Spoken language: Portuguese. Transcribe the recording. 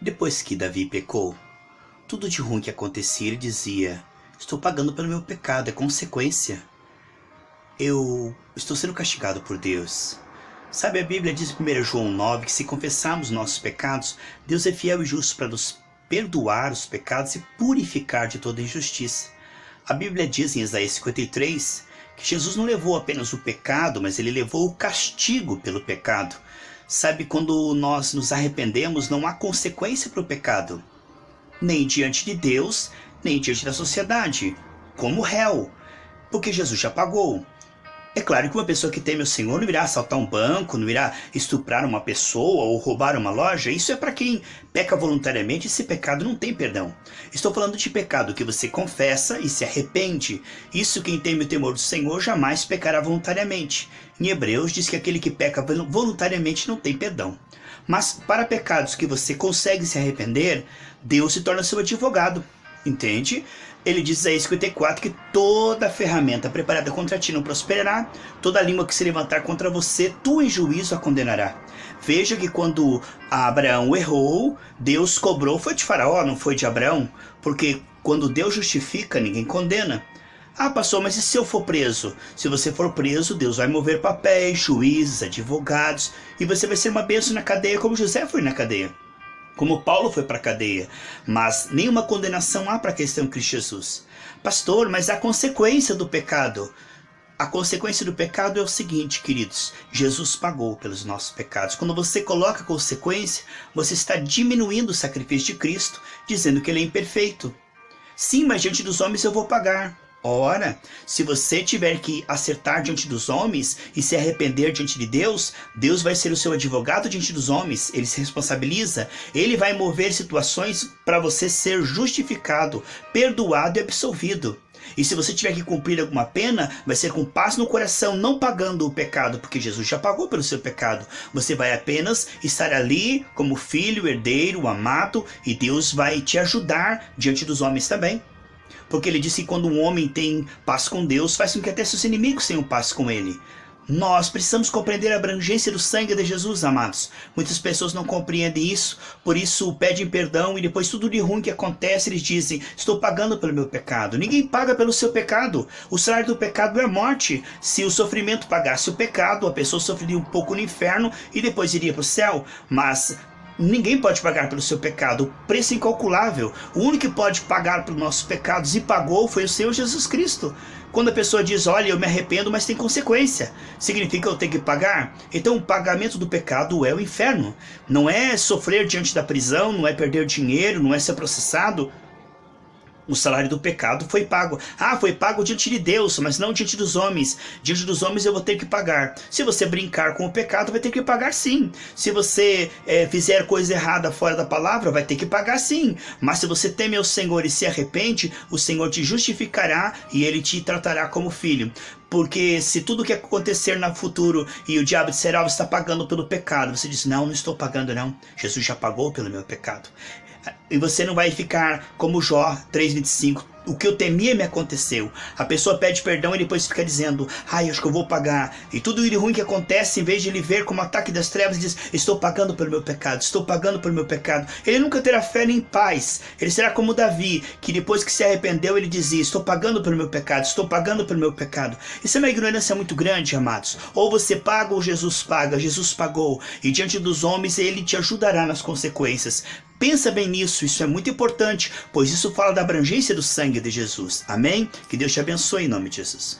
Depois que Davi pecou, tudo de ruim que acontecia, ele dizia: estou pagando pelo meu pecado, é consequência. Eu estou sendo castigado por Deus. Sabe, a Bíblia diz em 1 João 9 que se confessarmos nossos pecados, Deus é fiel e justo para nos perdoar os pecados e purificar de toda injustiça. A Bíblia diz em Isaías 53 que Jesus não levou apenas o pecado, mas ele levou o castigo pelo pecado. Sabe, quando nós nos arrependemos, não há consequência para o pecado, nem diante de Deus, nem diante da sociedade, como réu, porque Jesus já pagou. É claro que uma pessoa que teme o Senhor não irá assaltar um banco, não irá estuprar uma pessoa ou roubar uma loja. Isso é para quem peca voluntariamente. Esse pecado não tem perdão. Estou falando de pecado que você confessa e se arrepende. Isso, quem teme o temor do Senhor jamais pecará voluntariamente. Em Hebreus diz que aquele que peca voluntariamente não tem perdão. Mas para pecados que você consegue se arrepender, Deus se torna seu advogado. Entende? Ele diz em 54 que toda ferramenta preparada contra ti não prosperará, toda língua que se levantar contra você, tu em juízo a condenará. Veja que quando Abraão errou, Deus cobrou, foi de Faraó, não foi de Abraão, porque quando Deus justifica, ninguém condena. Ah, pastor, mas e se eu for preso? Se você for preso, Deus vai mover papéis, juízes, advogados, e você vai ser uma bênção na cadeia como José foi na cadeia, como Paulo foi para a cadeia, mas nenhuma condenação há para a questão de Cristo Jesus. Pastor, mas a consequência do pecado? A consequência do pecado é o seguinte, queridos: Jesus pagou pelos nossos pecados. Quando você coloca a consequência, você está diminuindo o sacrifício de Cristo, dizendo que ele é imperfeito. Sim, mas diante dos homens eu vou pagar. Ora, se você tiver que acertar diante dos homens e se arrepender diante de Deus, Deus vai ser o seu advogado diante dos homens, ele se responsabiliza, ele vai mover situações para você ser justificado, perdoado e absolvido. E se você tiver que cumprir alguma pena, vai ser com paz no coração, não pagando o pecado, porque Jesus já pagou pelo seu pecado. Você vai apenas estar ali como filho, herdeiro, amado, e Deus vai te ajudar diante dos homens também. Porque ele disse que quando um homem tem paz com Deus, faz com que até seus inimigos tenham paz com ele. Nós precisamos compreender a abrangência do sangue de Jesus, amados. Muitas pessoas não compreendem isso, por isso pedem perdão e depois tudo de ruim que acontece, eles dizem: estou pagando pelo meu pecado. Ninguém paga pelo seu pecado. O salário do pecado é a morte. Se o sofrimento pagasse o pecado, a pessoa sofreria um pouco no inferno e depois iria para o céu. Mas ninguém pode pagar pelo seu pecado, o preço é incalculável. O único que pode pagar pelos nossos pecados e pagou foi o Senhor Jesus Cristo. Quando a pessoa diz: olha, eu me arrependo, mas tem consequência, significa que eu tenho que pagar? Então o pagamento do pecado é o inferno. Não é sofrer diante da prisão, não é perder dinheiro, não é ser processado. O salário do pecado foi pago. Ah, foi pago diante de Deus, mas não diante dos homens. Diante dos homens eu vou ter que pagar. Se você brincar com o pecado, vai ter que pagar sim. Se você fizer coisa errada fora da palavra, vai ter que pagar sim. Mas se você teme ao Senhor e se arrepende, o Senhor te justificará e ele te tratará como filho. Porque se tudo que acontecer no futuro e o diabo disser: você está pagando pelo pecado, você diz: não estou pagando não. Jesus já pagou pelo meu pecado. E você não vai ficar como Jó 3,25. O que eu temia me aconteceu. A pessoa pede perdão e depois fica dizendo: ai, acho que eu vou pagar. E tudo de ruim que acontece, em vez de ele ver como ataque das trevas, diz: estou pagando pelo meu pecado, estou pagando pelo meu pecado. Ele nunca terá fé nem paz. Ele será como Davi, que depois que se arrependeu, ele dizia: estou pagando pelo meu pecado, estou pagando pelo meu pecado. Isso é uma ignorância muito grande, amados. Ou você paga ou Jesus paga. Jesus pagou. E diante dos homens, ele te ajudará nas consequências. Pensa bem nisso, isso é muito importante, pois isso fala da abrangência do sangue de Jesus. Amém? Que Deus te abençoe em nome de Jesus.